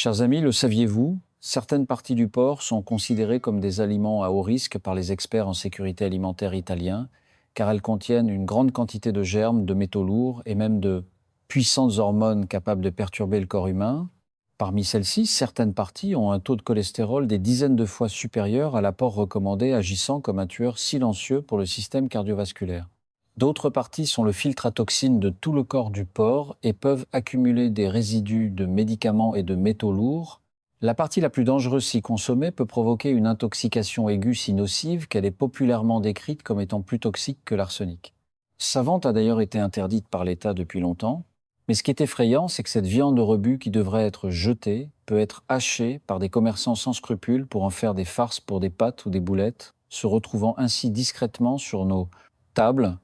Chers amis, le saviez-vous? Certaines parties du porc sont considérées comme des aliments à haut risque par les experts en sécurité alimentaire italiens, car elles contiennent une grande quantité de germes, de métaux lourds et même de puissantes hormones capables de perturber le corps humain. Parmi celles-ci, certaines parties ont un taux de cholestérol des dizaines de fois supérieur à l'apport recommandé, agissant comme un tueur silencieux pour le système cardiovasculaire. D'autres parties sont le filtre à toxines de tout le corps du porc et peuvent accumuler des résidus de médicaments et de métaux lourds. La partie la plus dangereuse si consommée peut provoquer une intoxication aiguë si nocive qu'elle est populairement décrite comme étant plus toxique que l'arsenic. Sa vente a d'ailleurs été interdite par l'État depuis longtemps, mais ce qui est effrayant, c'est que cette viande de rebut qui devrait être jetée peut être hachée par des commerçants sans scrupules pour en faire des farces pour des pâtes ou des boulettes, se retrouvant ainsi discrètement sur nos tables.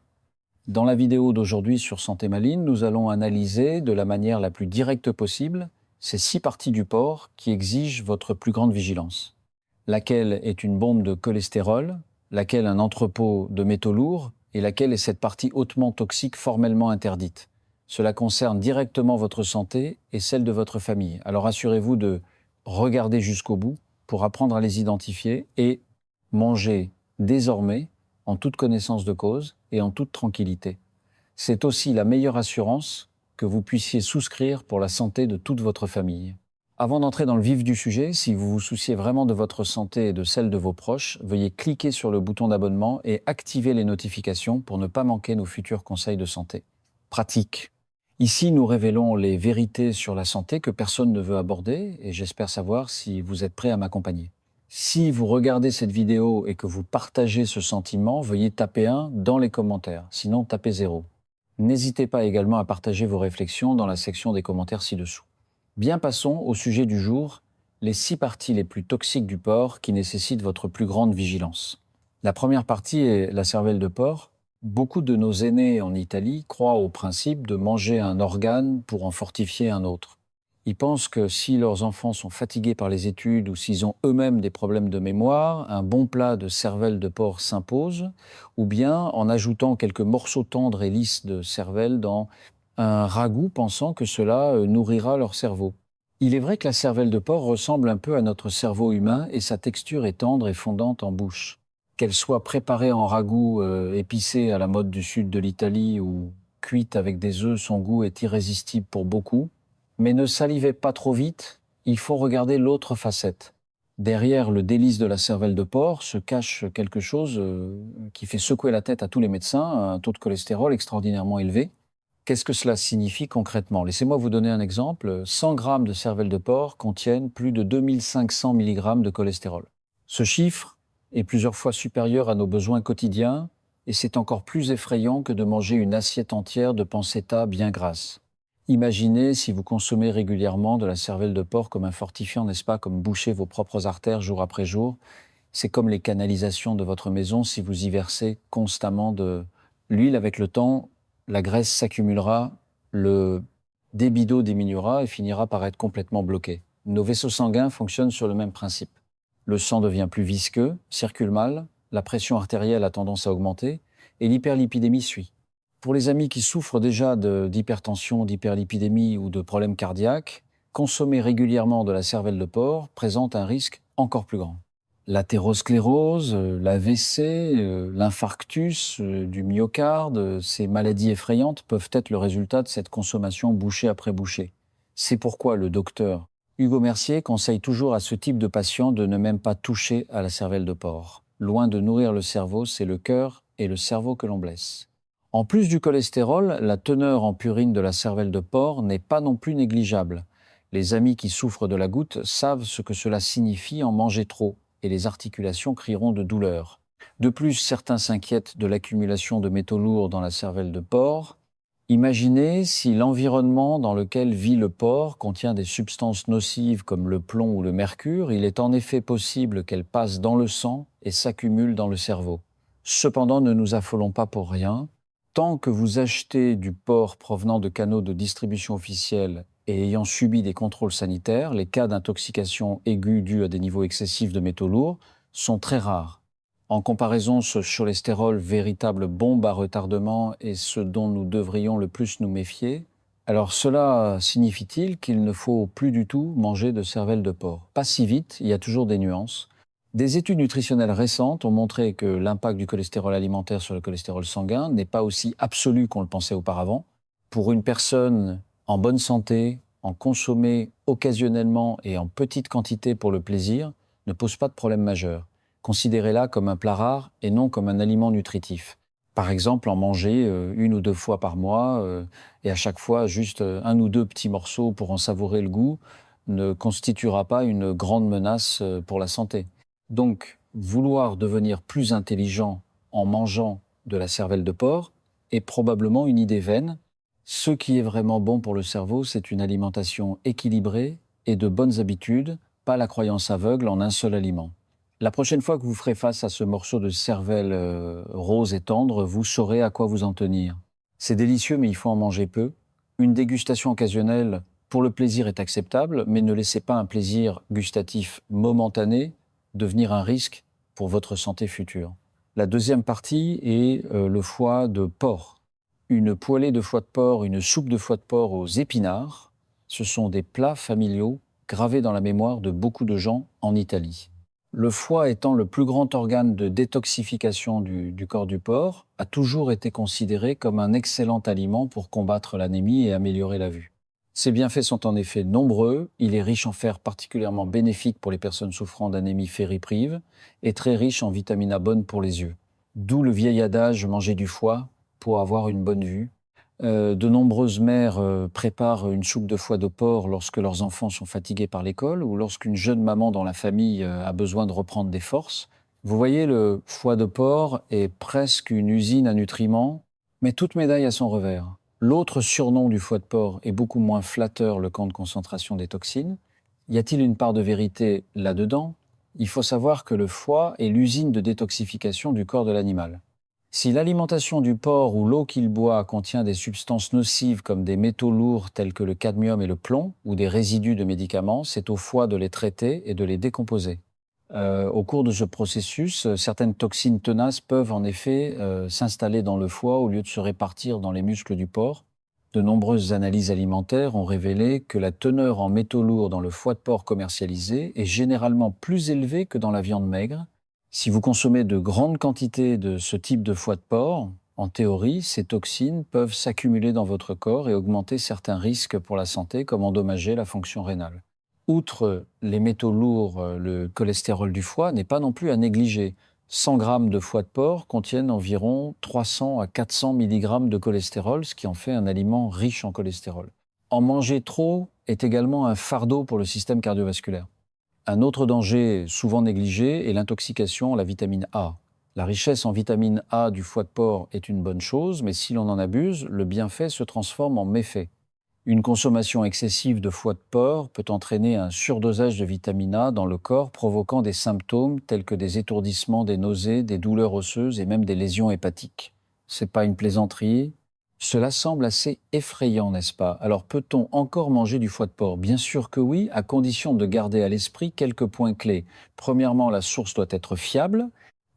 Dans la vidéo d'aujourd'hui sur Santé Maligne, nous allons analyser de la manière la plus directe possible ces 6 parties du porc qui exigent votre plus grande vigilance. Laquelle est une bombe de cholestérol, laquelle un entrepôt de métaux lourds et laquelle est cette partie hautement toxique formellement interdite. Cela concerne directement votre santé et celle de votre famille. Alors assurez-vous de regarder jusqu'au bout pour apprendre à les identifier et manger désormais en toute connaissance de cause et en toute tranquillité. C'est aussi la meilleure assurance que vous puissiez souscrire pour la santé de toute votre famille. Avant d'entrer dans le vif du sujet, si vous vous souciez vraiment de votre santé et de celle de vos proches, veuillez cliquer sur le bouton d'abonnement et activer les notifications pour ne pas manquer nos futurs conseils de santé. Pratique. Ici, nous révélons les vérités sur la santé que personne ne veut aborder et j'espère savoir si vous êtes prêt à m'accompagner. Si vous regardez cette vidéo et que vous partagez ce sentiment, veuillez taper 1 dans les commentaires, sinon tapez 0. N'hésitez pas également à partager vos réflexions dans la section des commentaires ci-dessous. Bien, passons au sujet du jour, les 6 parties les plus toxiques du porc qui nécessitent votre plus grande vigilance. La première partie est la cervelle de porc. Beaucoup de nos aînés en Italie croient au principe de manger un organe pour en fortifier un autre. Ils pensent que si leurs enfants sont fatigués par les études ou s'ils ont eux-mêmes des problèmes de mémoire, un bon plat de cervelle de porc s'impose, ou bien en ajoutant quelques morceaux tendres et lisses de cervelle dans un ragoût, pensant que cela nourrira leur cerveau. Il est vrai que la cervelle de porc ressemble un peu à notre cerveau humain et sa texture est tendre et fondante en bouche. Qu'elle soit préparée en ragoût épicé à la mode du sud de l'Italie ou cuite avec des œufs, son goût est irrésistible pour beaucoup. Mais ne salivez pas trop vite, il faut regarder l'autre facette. Derrière le délice de la cervelle de porc se cache quelque chose qui fait secouer la tête à tous les médecins, un taux de cholestérol extraordinairement élevé. Qu'est-ce que cela signifie concrètement? Laissez-moi vous donner un exemple. 100 grammes de cervelle de porc contiennent plus de 2500 mg de cholestérol. Ce chiffre est plusieurs fois supérieur à nos besoins quotidiens et c'est encore plus effrayant que de manger une assiette entière de pancetta bien grasse. Imaginez si vous consommez régulièrement de la cervelle de porc comme un fortifiant, n'est-ce pas, comme boucher vos propres artères jour après jour. C'est comme les canalisations de votre maison, si vous y versez constamment de l'huile, avec le temps, la graisse s'accumulera, le débit d'eau diminuera et finira par être complètement bloqué. Nos vaisseaux sanguins fonctionnent sur le même principe. Le sang devient plus visqueux, circule mal, la pression artérielle a tendance à augmenter et l'hyperlipidémie suit. Pour les amis qui souffrent déjà d'hypertension, d'hyperlipidémie ou de problèmes cardiaques, consommer régulièrement de la cervelle de porc présente un risque encore plus grand. L'athérosclérose, l'AVC, l'infarctus du myocarde, ces maladies effrayantes peuvent être le résultat de cette consommation bouchée après bouchée. C'est pourquoi le docteur Hugo Mercier conseille toujours à ce type de patient de ne même pas toucher à la cervelle de porc. Loin de nourrir le cerveau, c'est le cœur et le cerveau que l'on blesse. En plus du cholestérol, la teneur en purine de la cervelle de porc n'est pas non plus négligeable. Les amis qui souffrent de la goutte savent ce que cela signifie en manger trop, et les articulations crieront de douleur. De plus, certains s'inquiètent de l'accumulation de métaux lourds dans la cervelle de porc. Imaginez si l'environnement dans lequel vit le porc contient des substances nocives comme le plomb ou le mercure, il est en effet possible qu'elles passent dans le sang et s'accumulent dans le cerveau. Cependant, ne nous affolons pas pour rien. Tant que vous achetez du porc provenant de canaux de distribution officiels et ayant subi des contrôles sanitaires, les cas d'intoxication aiguë dus à des niveaux excessifs de métaux lourds sont très rares. En comparaison, ce cholestérol, véritable bombe à retardement, est ce dont nous devrions le plus nous méfier. Alors cela signifie-t-il qu'il ne faut plus du tout manger de cervelle de porc? Pas si vite, il y a toujours des nuances. Des études nutritionnelles récentes ont montré que l'impact du cholestérol alimentaire sur le cholestérol sanguin n'est pas aussi absolu qu'on le pensait auparavant. Pour une personne en bonne santé, en consommer occasionnellement et en petite quantité pour le plaisir ne pose pas de problème majeur. Considérez-la comme un plat rare et non comme un aliment nutritif. Par exemple, en manger une ou deux fois par mois et à chaque fois juste un ou deux petits morceaux pour en savourer le goût ne constituera pas une grande menace pour la santé. Donc, vouloir devenir plus intelligent en mangeant de la cervelle de porc est probablement une idée vaine. Ce qui est vraiment bon pour le cerveau, c'est une alimentation équilibrée et de bonnes habitudes, pas la croyance aveugle en un seul aliment. La prochaine fois que vous ferez face à ce morceau de cervelle rose et tendre, vous saurez à quoi vous en tenir. C'est délicieux, mais il faut en manger peu. Une dégustation occasionnelle pour le plaisir est acceptable, mais ne laissez pas un plaisir gustatif momentané devenir un risque pour votre santé future. La deuxième partie est le foie de porc. Une poêlée de foie de porc, une soupe de foie de porc aux épinards, ce sont des plats familiaux gravés dans la mémoire de beaucoup de gens en Italie. Le foie étant le plus grand organe de détoxification du corps du porc, a toujours été considéré comme un excellent aliment pour combattre l'anémie et améliorer la vue. Ses bienfaits sont en effet nombreux. Il est riche en fer particulièrement bénéfique pour les personnes souffrant d'anémie fériprive et très riche en vitamine A bonne pour les yeux. D'où le vieil adage « manger du foie pour avoir une bonne vue ». De nombreuses mères préparent une soupe de foie de porc lorsque leurs enfants sont fatigués par l'école ou lorsqu'une jeune maman dans la famille a besoin de reprendre des forces. Vous voyez, le foie de porc est presque une usine à nutriments, mais toute médaille a son revers. L'autre surnom du foie de porc est beaucoup moins flatteur, le camp de concentration des toxines. Y a-t-il une part de vérité là-dedans? Il faut savoir que le foie est l'usine de détoxification du corps de l'animal. Si l'alimentation du porc ou l'eau qu'il boit contient des substances nocives comme des métaux lourds tels que le cadmium et le plomb ou des résidus de médicaments, c'est au foie de les traiter et de les décomposer. Au cours de ce processus, certaines toxines tenaces peuvent en effet s'installer dans le foie au lieu de se répartir dans les muscles du porc. De nombreuses analyses alimentaires ont révélé que la teneur en métaux lourds dans le foie de porc commercialisé est généralement plus élevée que dans la viande maigre. Si vous consommez de grandes quantités de ce type de foie de porc, en théorie, ces toxines peuvent s'accumuler dans votre corps et augmenter certains risques pour la santé, comme endommager la fonction rénale. Outre les métaux lourds, le cholestérol du foie n'est pas non plus à négliger. 100 grammes de foie de porc contiennent environ 300 à 400 mg de cholestérol, ce qui en fait un aliment riche en cholestérol. En manger trop est également un fardeau pour le système cardiovasculaire. Un autre danger souvent négligé est l'intoxication à la vitamine A. La richesse en vitamine A du foie de porc est une bonne chose, mais si l'on en abuse, le bienfait se transforme en méfait. Une consommation excessive de foie de porc peut entraîner un surdosage de vitamine A dans le corps, provoquant des symptômes tels que des étourdissements, des nausées, des douleurs osseuses et même des lésions hépatiques. C'est pas une plaisanterie. Cela semble assez effrayant, n'est-ce pas? Alors peut-on encore manger du foie de porc? Bien sûr que oui, à condition de garder à l'esprit quelques points clés. Premièrement, la source doit être fiable.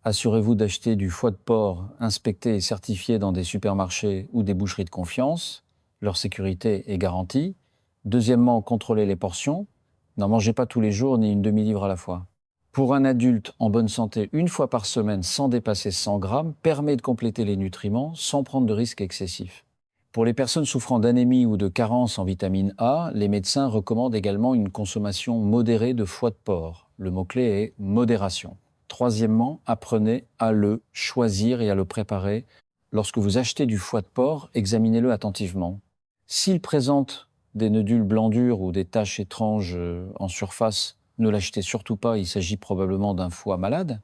Assurez-vous d'acheter du foie de porc inspecté et certifié dans des supermarchés ou des boucheries de confiance. Leur sécurité est garantie. Deuxièmement, contrôlez les portions. N'en mangez pas tous les jours ni une demi-livre à la fois. Pour un adulte en bonne santé, une fois par semaine sans dépasser 100 grammes permet de compléter les nutriments sans prendre de risques excessifs. Pour les personnes souffrant d'anémie ou de carence en vitamine A, les médecins recommandent également une consommation modérée de foie de porc. Le mot-clé est modération. Troisièmement, apprenez à le choisir et à le préparer. Lorsque vous achetez du foie de porc, examinez-le attentivement. S'il présente des nodules blancs durs ou des taches étranges en surface, ne l'achetez surtout pas, il s'agit probablement d'un foie malade.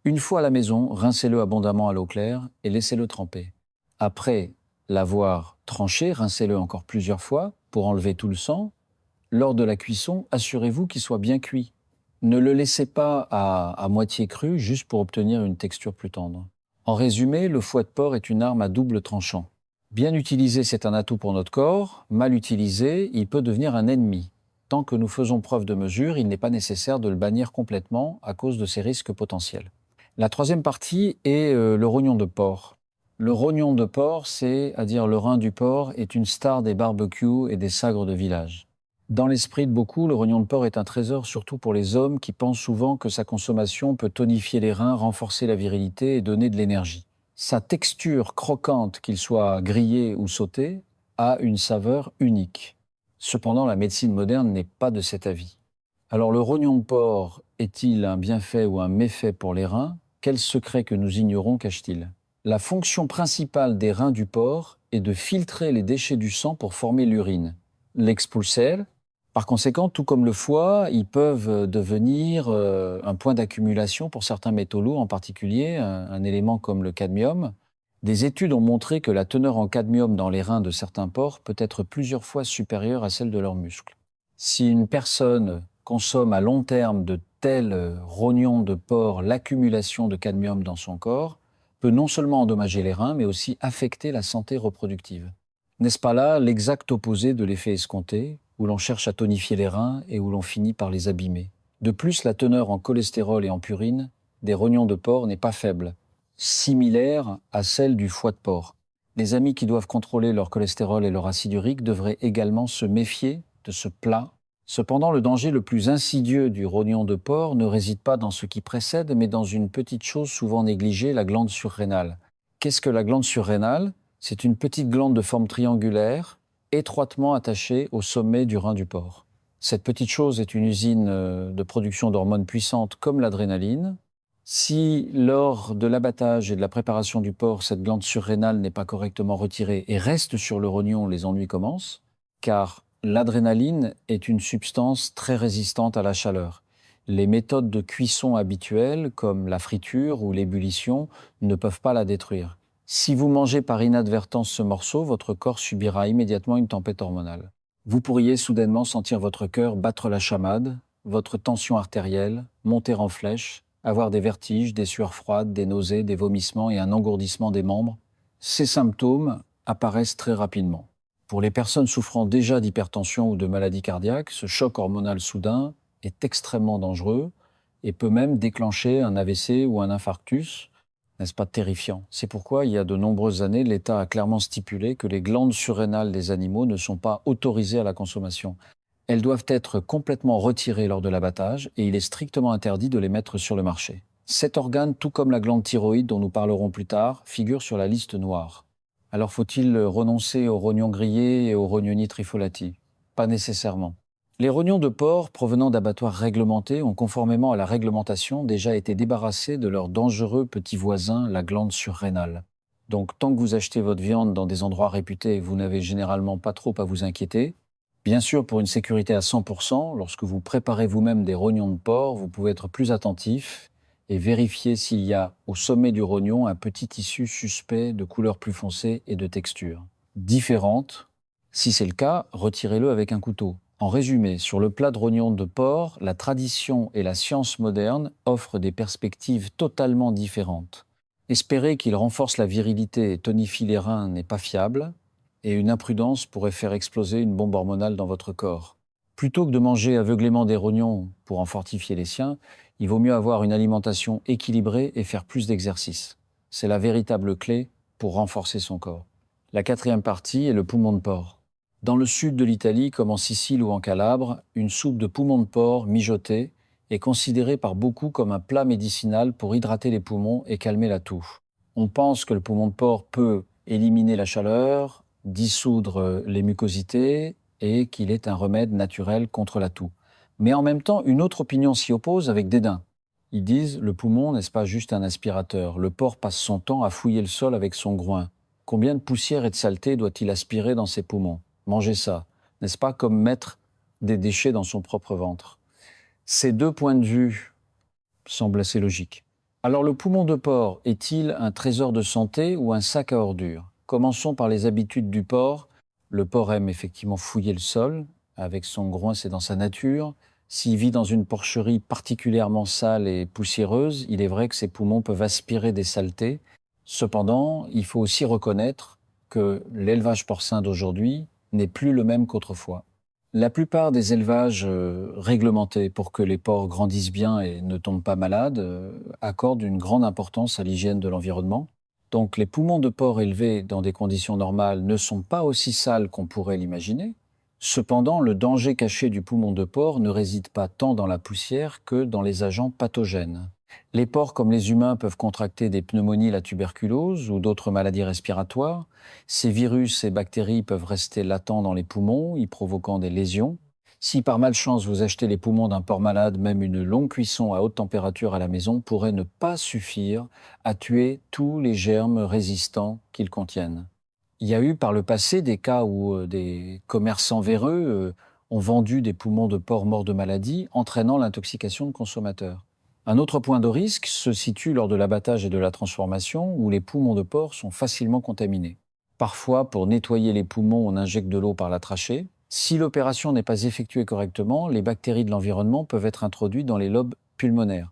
Une fois à la maison, rincez-le abondamment à l'eau claire et laissez-le tremper. Après l'avoir tranché, rincez-le encore plusieurs fois pour enlever tout le sang. Lors de la cuisson, assurez-vous qu'il soit bien cuit. Ne le laissez pas à moitié cru, juste pour obtenir une texture plus tendre. En résumé, le foie de porc est une arme à double tranchant. Bien utilisé, c'est un atout pour notre corps. Mal utilisé, il peut devenir un ennemi. Tant que nous faisons preuve de mesure, il n'est pas nécessaire de le bannir complètement à cause de ses risques potentiels. La troisième partie est le rognon de porc. Le rognon de porc, c'est-à-dire le rein du porc, est une star des barbecues et des sagres de village. Dans l'esprit de beaucoup, le rognon de porc est un trésor surtout pour les hommes qui pensent souvent que sa consommation peut tonifier les reins, renforcer la virilité et donner de l'énergie. Sa texture croquante, qu'il soit grillé ou sauté, a une saveur unique. Cependant, la médecine moderne n'est pas de cet avis. Alors le rognon de porc est-il un bienfait ou un méfait pour les reins? Quel secret que nous ignorons cache-t-il? La fonction principale des reins du porc est de filtrer les déchets du sang pour former l'urine, l'expulser. Par conséquent, tout comme le foie, ils peuvent devenir un point d'accumulation pour certains métaux lourds, en particulier un élément comme le cadmium. Des études ont montré que la teneur en cadmium dans les reins de certains porcs peut être plusieurs fois supérieure à celle de leurs muscles. Si une personne consomme à long terme de tels rognons de porc, l'accumulation de cadmium dans son corps peut non seulement endommager les reins, mais aussi affecter la santé reproductive. N'est-ce pas là l'exact opposé de l'effet escompté, où l'on cherche à tonifier les reins et où l'on finit par les abîmer? De plus, la teneur en cholestérol et en purine des rognons de porc n'est pas faible, similaire à celle du foie de porc. Les amis qui doivent contrôler leur cholestérol et leur acide urique devraient également se méfier de ce plat. Cependant, le danger le plus insidieux du rognon de porc ne réside pas dans ce qui précède, mais dans une petite chose souvent négligée, la glande surrénale. Qu'est-ce que la glande surrénale? C'est une petite glande de forme triangulaire, étroitement attachée au sommet du rein du porc. Cette petite chose est une usine de production d'hormones puissantes comme l'adrénaline. Si lors de l'abattage et de la préparation du porc, cette glande surrénale n'est pas correctement retirée et reste sur le rognon, les ennuis commencent, car l'adrénaline est une substance très résistante à la chaleur. Les méthodes de cuisson habituelles, comme la friture ou l'ébullition, ne peuvent pas la détruire. Si vous mangez par inadvertance ce morceau, votre corps subira immédiatement une tempête hormonale. Vous pourriez soudainement sentir votre cœur battre la chamade, votre tension artérielle monter en flèche, avoir des vertiges, des sueurs froides, des nausées, des vomissements et un engourdissement des membres. Ces symptômes apparaissent très rapidement. Pour les personnes souffrant déjà d'hypertension ou de maladie cardiaque, ce choc hormonal soudain est extrêmement dangereux et peut même déclencher un AVC ou un infarctus. N'est-ce pas terrifiant? C'est pourquoi, il y a de nombreuses années, l'État a clairement stipulé que les glandes surrénales des animaux ne sont pas autorisées à la consommation. Elles doivent être complètement retirées lors de l'abattage et il est strictement interdit de les mettre sur le marché. Cet organe, tout comme la glande thyroïde dont nous parlerons plus tard, figure sur la liste noire. Alors faut-il renoncer aux rognons grillés et aux rognoni trifolati? Pas nécessairement. Les rognons de porc provenant d'abattoirs réglementés ont, conformément à la réglementation, déjà été débarrassés de leur dangereux petit voisin, la glande surrénale. Donc tant que vous achetez votre viande dans des endroits réputés, vous n'avez généralement pas trop à vous inquiéter. Bien sûr, pour une sécurité à 100%, lorsque vous préparez vous-même des rognons de porc, vous pouvez être plus attentif et vérifier s'il y a au sommet du rognon un petit tissu suspect de couleur plus foncée et de texture différente. Si c'est le cas, retirez-le avec un couteau. En résumé, sur le plat de rognons de porc, la tradition et la science moderne offrent des perspectives totalement différentes. Espérer qu'il renforce la virilité et tonifie les reins n'est pas fiable, et une imprudence pourrait faire exploser une bombe hormonale dans votre corps. Plutôt que de manger aveuglément des rognons pour en fortifier les siens, il vaut mieux avoir une alimentation équilibrée et faire plus d'exercice. C'est la véritable clé pour renforcer son corps. La quatrième partie est le poumon de porc. Dans le sud de l'Italie, comme en Sicile ou en Calabre, une soupe de poumon de porc mijotée est considérée par beaucoup comme un plat médicinal pour hydrater les poumons et calmer la toux. On pense que le poumon de porc peut éliminer la chaleur, dissoudre les mucosités et qu'il est un remède naturel contre la toux. Mais en même temps, une autre opinion s'y oppose avec dédain. Ils disent, le poumon n'est-ce pas juste un aspirateur? Le porc passe son temps à fouiller le sol avec son groin. Combien de poussière et de saleté doit-il aspirer dans ses poumons? Manger ça, n'est-ce pas comme mettre des déchets dans son propre ventre? Ces deux points de vue semblent assez logiques. Alors le poumon de porc est-il un trésor de santé ou un sac à ordures? Commençons par les habitudes du porc. Le porc aime effectivement fouiller le sol. Avec son groin, c'est dans sa nature. S'il vit dans une porcherie particulièrement sale et poussiéreuse, il est vrai que ses poumons peuvent aspirer des saletés. Cependant, il faut aussi reconnaître que l'élevage porcin d'aujourd'hui n'est plus le même qu'autrefois. La plupart des élevages réglementés pour que les porcs grandissent bien et ne tombent pas malades accordent une grande importance à l'hygiène de l'environnement. Donc les poumons de porc élevés dans des conditions normales ne sont pas aussi sales qu'on pourrait l'imaginer. Cependant, le danger caché du poumon de porc ne réside pas tant dans la poussière que dans les agents pathogènes. Les porcs, comme les humains, peuvent contracter des pneumonies, la tuberculose ou d'autres maladies respiratoires. Ces virus et bactéries peuvent rester latents dans les poumons, y provoquant des lésions. Si par malchance vous achetez les poumons d'un porc malade, même une longue cuisson à haute température à la maison pourrait ne pas suffire à tuer tous les germes résistants qu'ils contiennent. Il y a eu par le passé des cas où des commerçants véreux ont vendu des poumons de porc morts de maladie, entraînant l'intoxication de consommateurs. Un autre point de risque se situe lors de l'abattage et de la transformation, où les poumons de porc sont facilement contaminés. Parfois, pour nettoyer les poumons, on injecte de l'eau par la trachée. Si l'opération n'est pas effectuée correctement, les bactéries de l'environnement peuvent être introduites dans les lobes pulmonaires.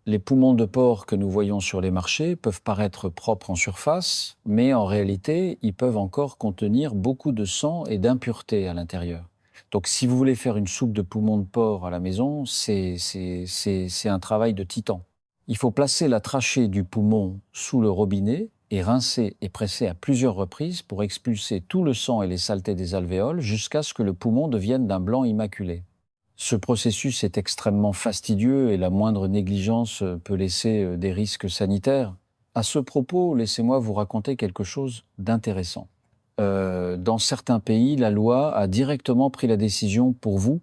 Les poumons de porc que nous voyons sur les marchés peuvent paraître propres en surface, mais en réalité, ils peuvent encore contenir beaucoup de sang et d'impuretés à l'intérieur. Donc si vous voulez faire une soupe de poumons de porc à la maison, c'est un travail de titan. Il faut placer la trachée du poumon sous le robinet et rincer et presser à plusieurs reprises pour expulser tout le sang et les saletés des alvéoles jusqu'à ce que le poumon devienne d'un blanc immaculé. Ce processus est extrêmement fastidieux et la moindre négligence peut laisser des risques sanitaires. À ce propos, laissez-moi vous raconter quelque chose d'intéressant. Dans certains pays, la loi a directement pris la décision pour vous.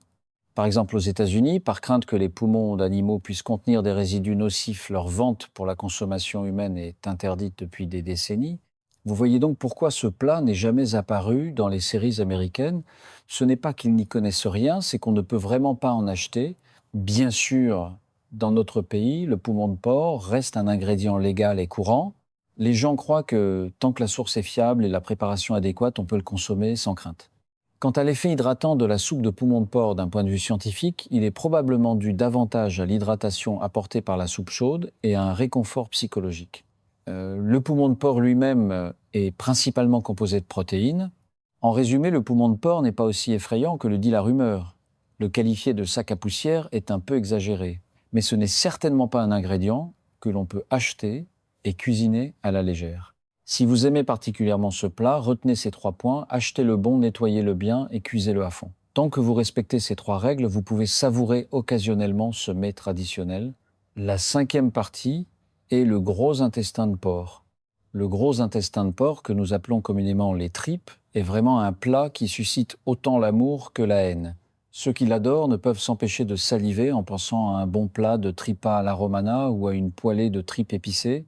Par exemple, aux États-Unis, par crainte que les poumons d'animaux puissent contenir des résidus nocifs, leur vente pour la consommation humaine est interdite depuis des décennies. Vous voyez donc pourquoi ce plat n'est jamais apparu dans les séries américaines. Ce n'est pas qu'ils n'y connaissent rien, c'est qu'on ne peut vraiment pas en acheter. Bien sûr, dans notre pays, le poumon de porc reste un ingrédient légal et courant. Les gens croient que tant que la source est fiable et la préparation adéquate, on peut le consommer sans crainte. Quant à l'effet hydratant de la soupe de poumon de porc d'un point de vue scientifique, il est probablement dû davantage à l'hydratation apportée par la soupe chaude et à un réconfort psychologique. Le poumon de porc lui-même est principalement composé de protéines. En résumé, le poumon de porc n'est pas aussi effrayant que le dit la rumeur. Le qualifier de sac à poussière est un peu exagéré, mais ce n'est certainement pas un ingrédient que l'on peut acheter et cuisiner à la légère. Si vous aimez particulièrement ce plat, retenez ces 3 points, achetez-le bon, nettoyez-le bien et cuisez-le à fond. Tant que vous respectez ces 3 règles, vous pouvez savourer occasionnellement ce mets traditionnel. La 5e partie est le gros intestin de porc. Le gros intestin de porc, que nous appelons communément les tripes, est vraiment un plat qui suscite autant l'amour que la haine. Ceux qui l'adorent ne peuvent s'empêcher de saliver en pensant à un bon plat de tripa à la romana ou à une poêlée de tripes épicées.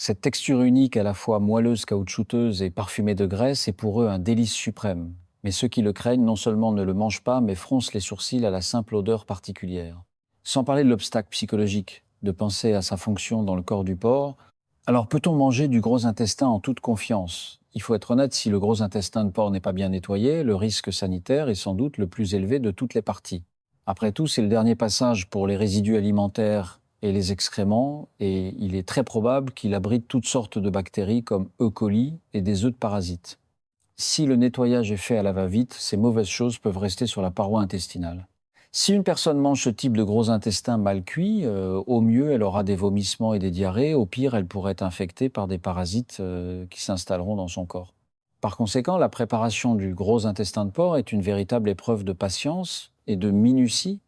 Cette texture unique, à la fois moelleuse, caoutchouteuse et parfumée de graisse, est pour eux un délice suprême. Mais ceux qui le craignent non seulement ne le mangent pas, mais froncent les sourcils à la simple odeur particulière. Sans parler de l'obstacle psychologique, de penser à sa fonction dans le corps du porc. Alors peut-on manger du gros intestin en toute confiance ? Il faut être honnête, si le gros intestin de porc n'est pas bien nettoyé, le risque sanitaire est sans doute le plus élevé de toutes les parties. Après tout, c'est le dernier passage pour les résidus alimentaires et les excréments, et il est très probable qu'il abrite toutes sortes de bactéries comme E. coli et des œufs de parasites. Si le nettoyage est fait à la va-vite, ces mauvaises choses peuvent rester sur la paroi intestinale. Si une personne mange ce type de gros intestin mal cuit, au mieux elle aura des vomissements et des diarrhées, au pire elle pourrait être infectée par des parasites qui s'installeront dans son corps. Par conséquent, la préparation du gros intestin de porc est une véritable épreuve de patience et de minutie.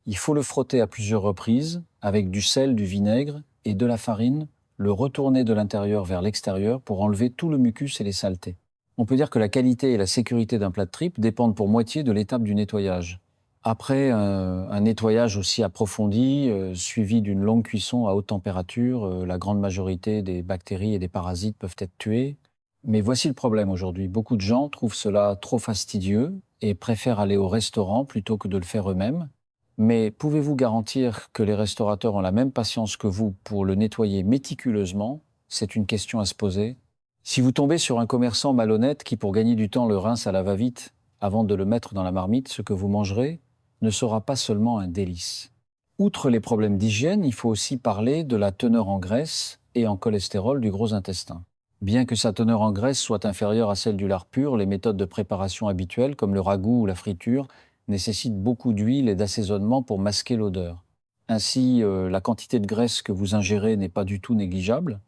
Il faut le frotter à plusieurs reprises avec du sel, du vinaigre et de la farine, le retourner de l'intérieur vers l'extérieur pour enlever tout le mucus et les saletés. On peut dire que la qualité et la sécurité d'un plat de tripes dépendent pour moitié de l'étape du nettoyage. Après un nettoyage aussi approfondi, suivi d'une longue cuisson à haute température, la grande majorité des bactéries et des parasites peuvent être tués. Mais voici le problème aujourd'hui. Beaucoup de gens trouvent cela trop fastidieux et préfèrent aller au restaurant plutôt que de le faire eux-mêmes. Mais pouvez-vous garantir que les restaurateurs ont la même patience que vous pour le nettoyer méticuleusement ? C'est une question à se poser. Si vous tombez sur un commerçant malhonnête qui, pour gagner du temps, le rince à la va-vite avant de le mettre dans la marmite, ce que vous mangerez ne sera pas seulement un délice. Outre les problèmes d'hygiène, il faut aussi parler de la teneur en graisse et en cholestérol du gros intestin. Bien que sa teneur en graisse soit inférieure à celle du lard pur, les méthodes de préparation habituelles, comme le ragoût ou la friture, nécessitent beaucoup d'huile et d'assaisonnement pour masquer l'odeur. Ainsi, la quantité de graisse que vous ingérez n'est pas du tout négligeable.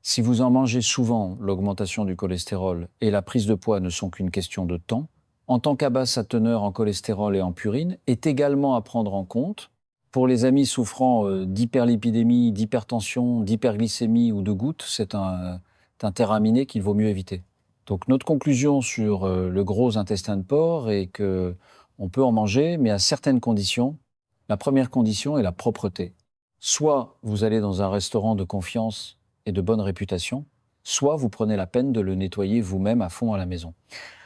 Si vous en mangez souvent, l'augmentation du cholestérol et la prise de poids ne sont qu'une question de temps. En tant qu'à sa teneur en cholestérol et en purine est également à prendre en compte. Pour les amis souffrant d'hyperlipidémie, d'hypertension, d'hyperglycémie ou de gouttes, c'est un terrain miné qu'il vaut mieux éviter. Donc notre conclusion sur le gros intestin de porc est que on peut en manger, mais à certaines conditions. La première condition est la propreté. Soit vous allez dans un restaurant de confiance et de bonne réputation, soit vous prenez la peine de le nettoyer vous-même à fond à la maison.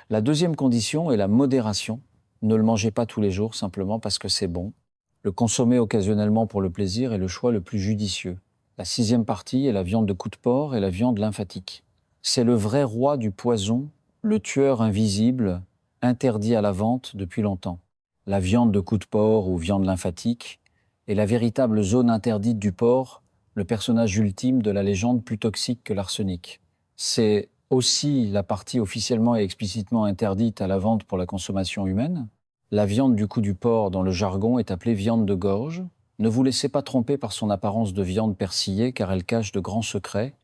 La deuxième condition est la modération. Ne le mangez pas tous les jours simplement parce que c'est bon. Le consommer occasionnellement pour le plaisir est le choix le plus judicieux. La sixième partie est la viande de cou de porc et la viande lymphatique. C'est le vrai roi du poison, le tueur invisible, interdit à la vente depuis longtemps. La viande de cou de porc ou viande lymphatique est la véritable zone interdite du porc, le personnage ultime de la légende plus toxique que l'arsenic. C'est aussi la partie officiellement et explicitement interdite à la vente pour la consommation humaine. La viande du cou du porc dans le jargon est appelée viande de gorge. Ne vous laissez pas tromper par son apparence de viande persillée car elle cache de grands secrets.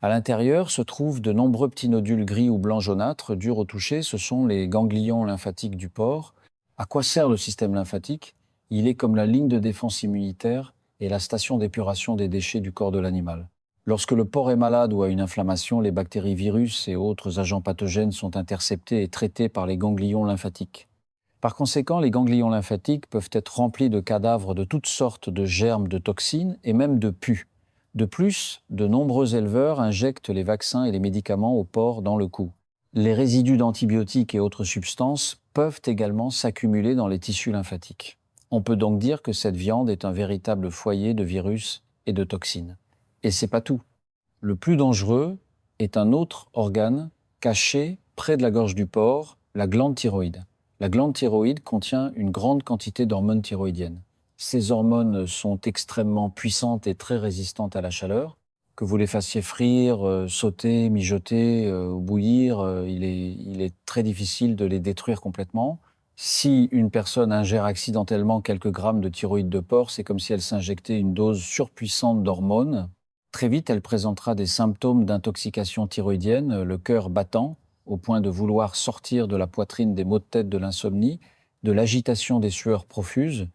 À l'intérieur se trouvent de nombreux petits nodules gris ou blancs jaunâtres, durs au toucher, ce sont les ganglions lymphatiques du porc. À quoi sert le système lymphatique? Il est comme la ligne de défense immunitaire et la station d'épuration des déchets du corps de l'animal. Lorsque le porc est malade ou a une inflammation, les bactéries, virus et autres agents pathogènes sont interceptés et traités par les ganglions lymphatiques. Par conséquent, les ganglions lymphatiques peuvent être remplis de cadavres de toutes sortes de germes, de toxines et même de pus. De plus, de nombreux éleveurs injectent les vaccins et les médicaments au porc dans le cou. Les résidus d'antibiotiques et autres substances peuvent également s'accumuler dans les tissus lymphatiques. On peut donc dire que cette viande est un véritable foyer de virus et de toxines. Et c'est pas tout. Le plus dangereux est un autre organe caché près de la gorge du porc, la glande thyroïde. La glande thyroïde contient une grande quantité d'hormones thyroïdiennes. Ces hormones sont extrêmement puissantes et très résistantes à la chaleur. Que vous les fassiez frire, sauter, mijoter, bouillir, il est très difficile de les détruire complètement. Si une personne ingère accidentellement quelques grammes de thyroïde de porc, c'est comme si elle s'injectait une dose surpuissante d'hormones. Très vite, elle présentera des symptômes d'intoxication thyroïdienne, le cœur battant, au point de vouloir sortir de la poitrine des maux de tête, de l'insomnie, de l'agitation des sueurs profuses.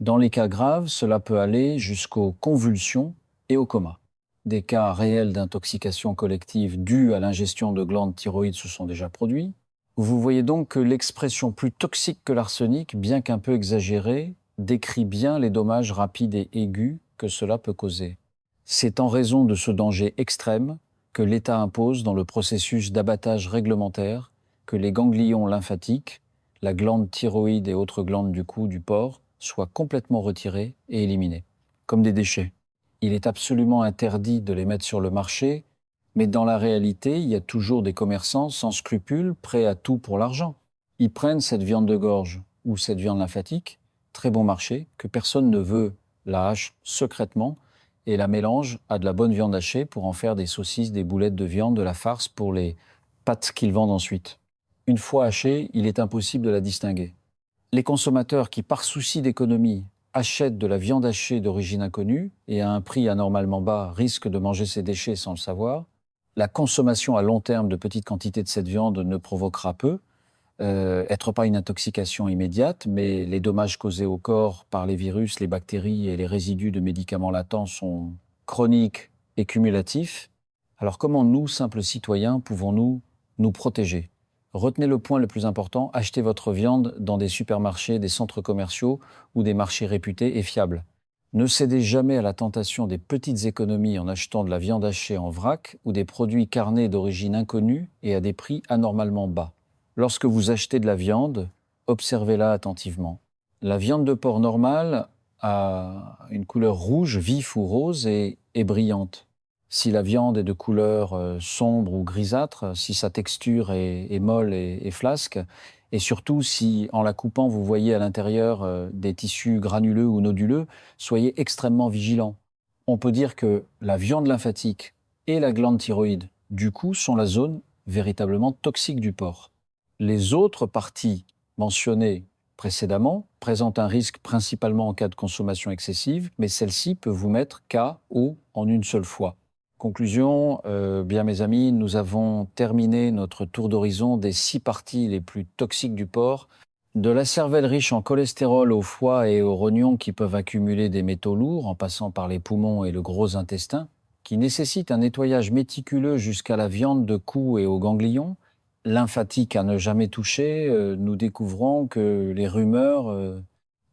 Dans les cas graves, cela peut aller jusqu'aux convulsions et au coma. Des cas réels d'intoxication collective dus à l'ingestion de glandes thyroïdes se sont déjà produits. Vous voyez donc que l'expression plus toxique que l'arsenic, bien qu'un peu exagérée, décrit bien les dommages rapides et aigus que cela peut causer. C'est en raison de ce danger extrême que l'État impose dans le processus d'abattage réglementaire que les ganglions lymphatiques, la glande thyroïde et autres glandes du cou du porc soient complètement retirés et éliminés, comme des déchets. Il est absolument interdit de les mettre sur le marché, mais dans la réalité, il y a toujours des commerçants sans scrupules, prêts à tout pour l'argent. Ils prennent cette viande de gorge ou cette viande lymphatique, très bon marché, que personne ne veut, la hache secrètement, et la mélange à de la bonne viande hachée pour en faire des saucisses, des boulettes de viande, de la farce pour les pâtes qu'ils vendent ensuite. Une fois hachée, il est impossible de la distinguer. Les consommateurs qui, par souci d'économie, achètent de la viande hachée d'origine inconnue et à un prix anormalement bas risquent de manger ces déchets sans le savoir. La consommation à long terme de petites quantités de cette viande ne provoquera peu, être pas une intoxication immédiate, mais les dommages causés au corps par les virus, les bactéries et les résidus de médicaments latents sont chroniques et cumulatifs. Alors comment nous, simples citoyens, pouvons-nous nous protéger? Retenez le point le plus important, achetez votre viande dans des supermarchés, des centres commerciaux ou des marchés réputés et fiables. Ne cédez jamais à la tentation des petites économies en achetant de la viande hachée en vrac ou des produits carnés d'origine inconnue et à des prix anormalement bas. Lorsque vous achetez de la viande, observez-la attentivement. La viande de porc normale a une couleur rouge, vif ou rose et est brillante. Si la viande est de couleur sombre ou grisâtre, si sa texture est molle et flasque, et surtout si en la coupant vous voyez à l'intérieur des tissus granuleux ou noduleux, soyez extrêmement vigilant. On peut dire que la viande lymphatique et la glande thyroïde, du coup, sont la zone véritablement toxique du porc. Les autres parties mentionnées précédemment présentent un risque principalement en cas de consommation excessive, mais celle-ci peut vous mettre KO en une seule fois. Conclusion, bien mes amis, nous avons terminé notre tour d'horizon des 6 parties les plus toxiques du porc, de la cervelle riche en cholestérol au foie et aux rognons qui peuvent accumuler des métaux lourds en passant par les poumons et le gros intestin, qui nécessitent un nettoyage méticuleux jusqu'à la viande de cou et aux ganglions, lymphatique à ne jamais toucher, nous découvrons que les rumeurs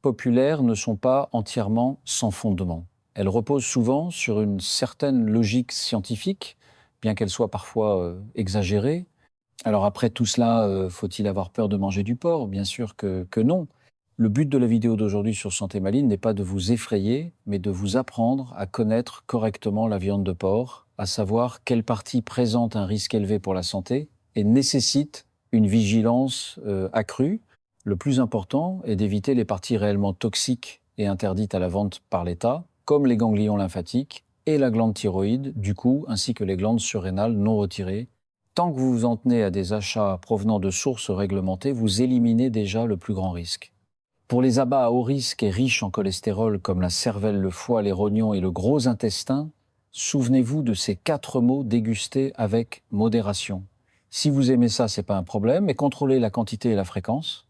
populaires ne sont pas entièrement sans fondement. Elles reposent souvent sur une certaine logique scientifique, bien qu'elle soit parfois exagérée. Alors après tout cela, faut-il avoir peur de manger du porc? Bien sûr que non. Le but de la vidéo d'aujourd'hui sur Santé Maligne n'est pas de vous effrayer, mais de vous apprendre à connaître correctement la viande de porc, à savoir quelle partie présente un risque élevé pour la santé et nécessite une vigilance accrue. Le plus important est d'éviter les parties réellement toxiques et interdites à la vente par l'État, comme les ganglions lymphatiques et la glande thyroïde, du cou, ainsi que les glandes surrénales non retirées. Tant que vous vous en tenez à des achats provenant de sources réglementées, vous éliminez déjà le plus grand risque. Pour les abats à haut risque et riches en cholestérol comme la cervelle, le foie, les rognons et le gros intestin, souvenez-vous de ces 4 mots dégustés avec modération. Si vous aimez ça, c'est pas un problème, mais contrôlez la quantité et la fréquence.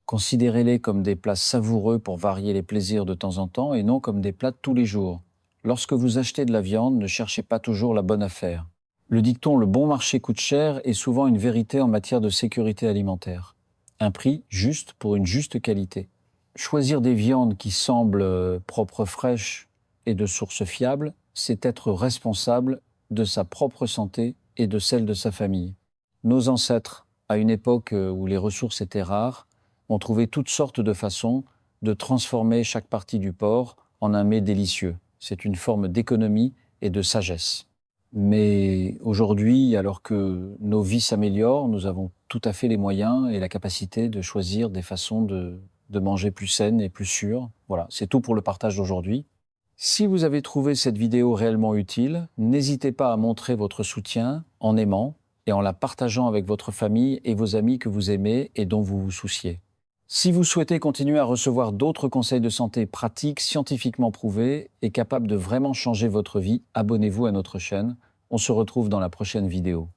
Considérez-les comme des plats savoureux pour varier les plaisirs de temps en temps et non comme des plats de tous les jours. Lorsque vous achetez de la viande, ne cherchez pas toujours la bonne affaire. Le dicton « le bon marché coûte cher » est souvent une vérité en matière de sécurité alimentaire. Un prix juste pour une juste qualité. Choisir des viandes qui semblent propres, fraîches et de sources fiables, c'est être responsable de sa propre santé et de celle de sa famille. Nos ancêtres, à une époque où les ressources étaient rares, ont trouvé toutes sortes de façons de transformer chaque partie du porc en un mets délicieux. C'est une forme d'économie et de sagesse. Mais aujourd'hui, alors que nos vies s'améliorent, nous avons tout à fait les moyens et la capacité de choisir des façons de manger plus saines et plus sûres. Voilà, c'est tout pour le partage d'aujourd'hui. Si vous avez trouvé cette vidéo réellement utile, n'hésitez pas à montrer votre soutien en aimant et en la partageant avec votre famille et vos amis que vous aimez et dont vous vous souciez. Si vous souhaitez continuer à recevoir d'autres conseils de santé pratiques, scientifiquement prouvés et capables de vraiment changer votre vie, abonnez-vous à notre chaîne. On se retrouve dans la prochaine vidéo.